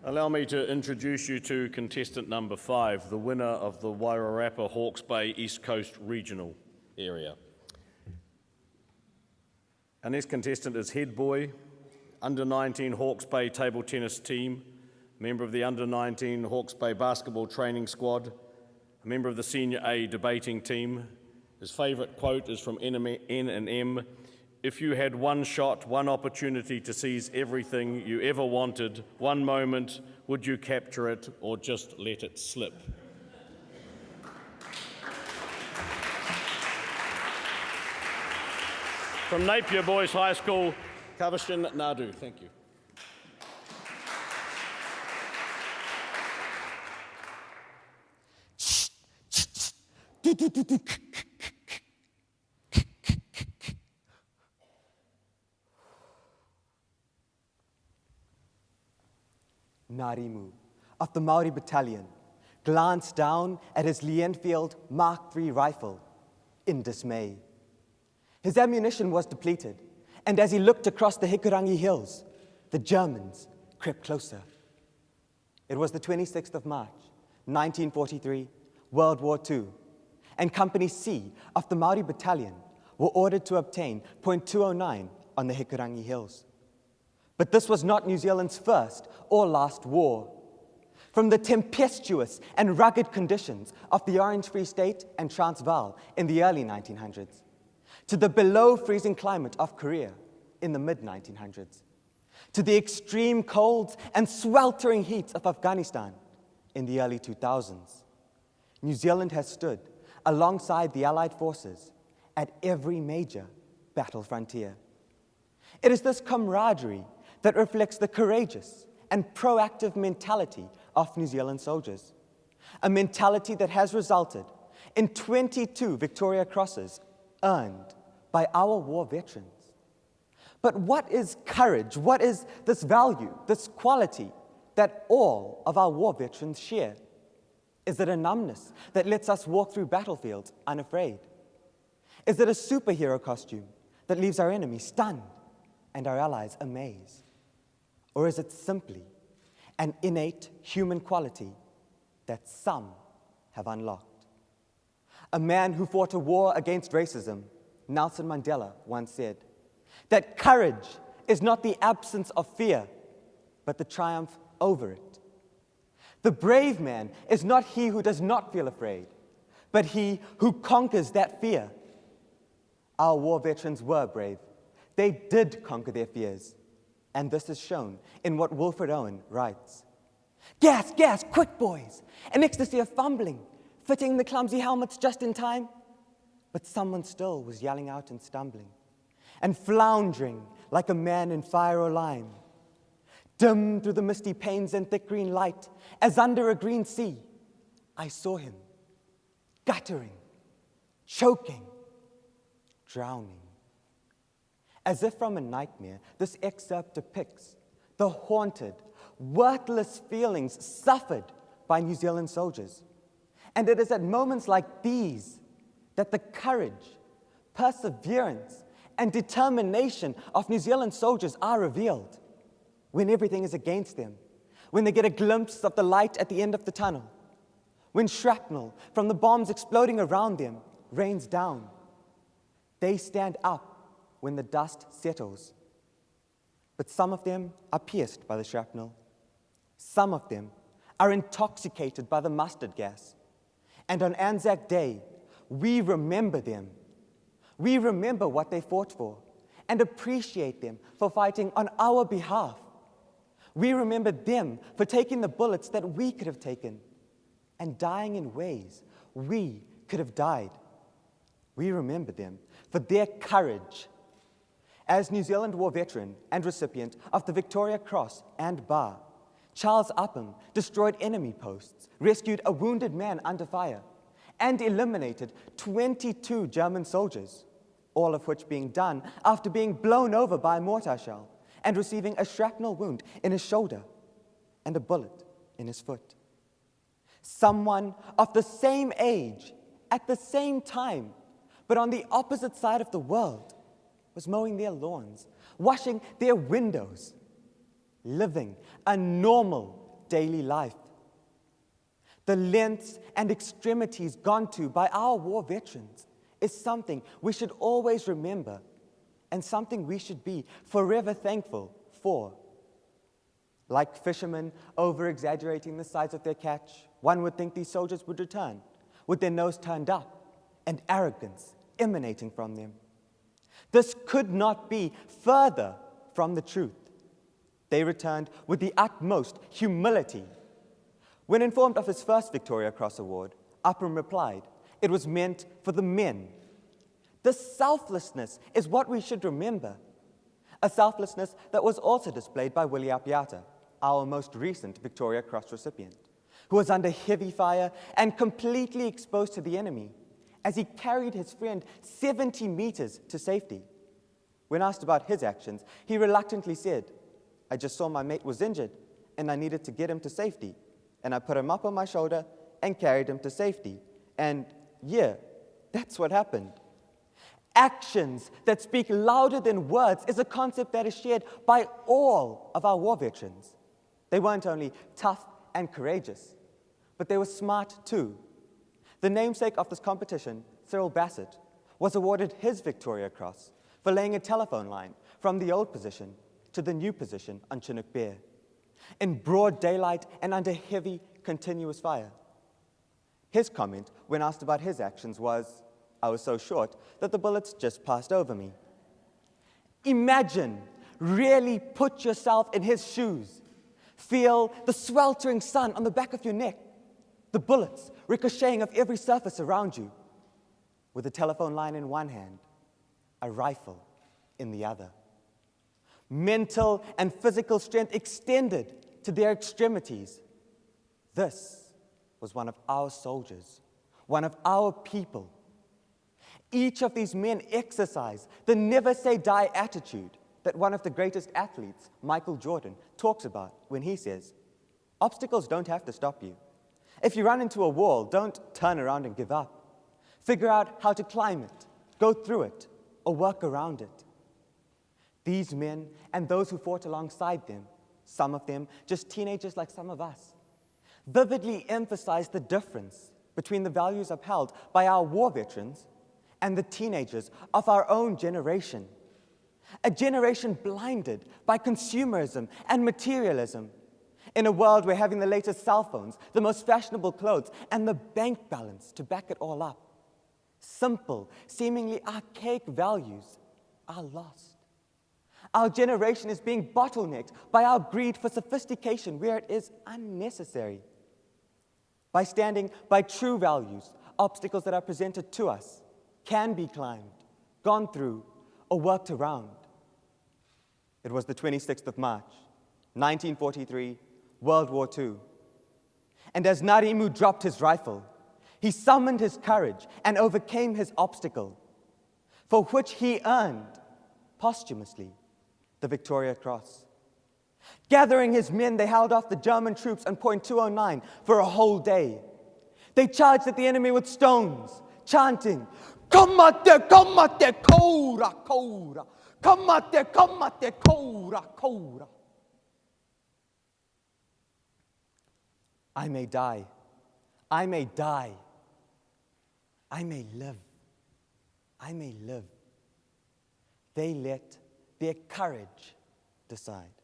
Allow me to introduce you to contestant number 5, the winner of the Wairarapa Hawke's Bay East Coast Regional area. Our next contestant is head boy, under-19 Hawke's Bay table tennis team, member of the under-19 Hawke's Bay basketball training squad, a member of the senior A debating team. His favourite quote is from N&M: "If you had one shot, one opportunity to seize everything you ever wanted, one moment, would you capture it or just let it slip?" From Napier Boys High School, Kaveshan Naidoo. Thank you. Narimu of the Maori Battalion glanced down at his Lee-Enfield Mark III rifle in dismay. His ammunition was depleted, and as he looked across the Hikurangi Hills, the Germans crept closer. It was the 26th of March, 1943, World War II, and Company C of the Maori Battalion were ordered to obtain .209 on the Hikurangi Hills. But this was not New Zealand's first or last war. From the tempestuous and rugged conditions of the Orange Free State and Transvaal in the early 1900s, to the below-freezing climate of Korea in the mid-1900s, to the extreme colds and sweltering heats of Afghanistan in the early 2000s, New Zealand has stood alongside the Allied forces at every major battle frontier. It is this camaraderie that reflects the courageous and proactive mentality of New Zealand soldiers, a mentality that has resulted in 22 Victoria Crosses earned by our war veterans. But what is courage? What is this value, this quality that all of our war veterans share? Is it a numbness that lets us walk through battlefields unafraid? Is it a superhero costume that leaves our enemies stunned and our allies amazed? Or is it simply an innate human quality that some have unlocked? A man who fought a war against racism, Nelson Mandela, once said that courage is not the absence of fear, but the triumph over it. The brave man is not he who does not feel afraid, but he who conquers that fear. Our war veterans were brave. They did conquer their fears. And this is shown in what Wilfred Owen writes. "Gas, gas, quick boys! An ecstasy of fumbling, fitting the clumsy helmets just in time." But someone still was yelling out and stumbling, and floundering like a man in fire or lime. Dim through the misty panes and thick green light, as under a green sea, I saw him, guttering, choking, drowning. As if from a nightmare, this excerpt depicts the haunted, worthless feelings suffered by New Zealand soldiers. And it is at moments like these that the courage, perseverance, and determination of New Zealand soldiers are revealed. When everything is against them, when they get a glimpse of the light at the end of the tunnel, when shrapnel from the bombs exploding around them rains down, they stand up when the dust settles. But some of them are pierced by the shrapnel. Some of them are intoxicated by the mustard gas. And on Anzac Day, we remember them. We remember what they fought for and appreciate them for fighting on our behalf. We remember them for taking the bullets that we could have taken and dying in ways we could have died. We remember them for their courage. As New Zealand war veteran and recipient of the Victoria Cross and Bar, Charles Upham destroyed enemy posts, rescued a wounded man under fire, and eliminated 22 German soldiers, all of which being done after being blown over by a mortar shell and receiving a shrapnel wound in his shoulder and a bullet in his foot. Someone of the same age, at the same time, but on the opposite side of the world, was mowing their lawns, washing their windows, living a normal, daily life. The lengths and extremities gone to by our war veterans is something we should always remember and something we should be forever thankful for. Like fishermen over-exaggerating the size of their catch, one would think these soldiers would return with their nose turned up and arrogance emanating from them. This could not be further from the truth. They returned with the utmost humility. When informed of his first Victoria Cross award, Upham replied, "It was meant for the men." This selflessness is what we should remember. A selflessness that was also displayed by Willie Apiata, our most recent Victoria Cross recipient, who was under heavy fire and completely exposed to the enemy as he carried his friend 70 meters to safety. When asked about his actions, he reluctantly said, "I just saw my mate was injured and I needed to get him to safety. And I put him up on my shoulder and carried him to safety. And yeah, that's what happened." Actions that speak louder than words is a concept that is shared by all of our war veterans. They weren't only tough and courageous, but they were smart too. The namesake of this competition, Cyril Bassett, was awarded his Victoria Cross for laying a telephone line from the old position to the new position on Chinook Bear, in broad daylight and under heavy, continuous fire. His comment when asked about his actions was, "I was so short that the bullets just passed over me." Imagine, really put yourself in his shoes. Feel the sweltering sun on the back of your neck, the bullets ricocheting off every surface around you, with a telephone line in one hand, a rifle in the other. Mental and physical strength extended to their extremities. This was one of our soldiers, one of our people. Each of these men exercised the never say die attitude that one of the greatest athletes, Michael Jordan, talks about when he says, "Obstacles don't have to stop you. If you run into a wall, don't turn around and give up. Figure out how to climb it, go through it, or work around it." These men and those who fought alongside them, some of them just teenagers like some of us, vividly emphasized the difference between the values upheld by our war veterans and the teenagers of our own generation. A generation blinded by consumerism and materialism, in a world where having the latest cell phones, the most fashionable clothes, and the bank balance to back it all up, simple, seemingly archaic values are lost. Our generation is being bottlenecked by our greed for sophistication where it is unnecessary. By standing by true values, obstacles that are presented to us can be climbed, gone through, or worked around. It was the 26th of March, 1943, World War II. And as Narimu dropped his rifle, he summoned his courage and overcame his obstacle, for which he earned, posthumously, the Victoria Cross. Gathering his men, they held off the German troops on Point 209 for a whole day. They charged at the enemy with stones, chanting, "Kamate, kamate, koura, koura. Kamate, kamate, koura, koura." I may die. I may die. I may live. I may live. They let their courage decide.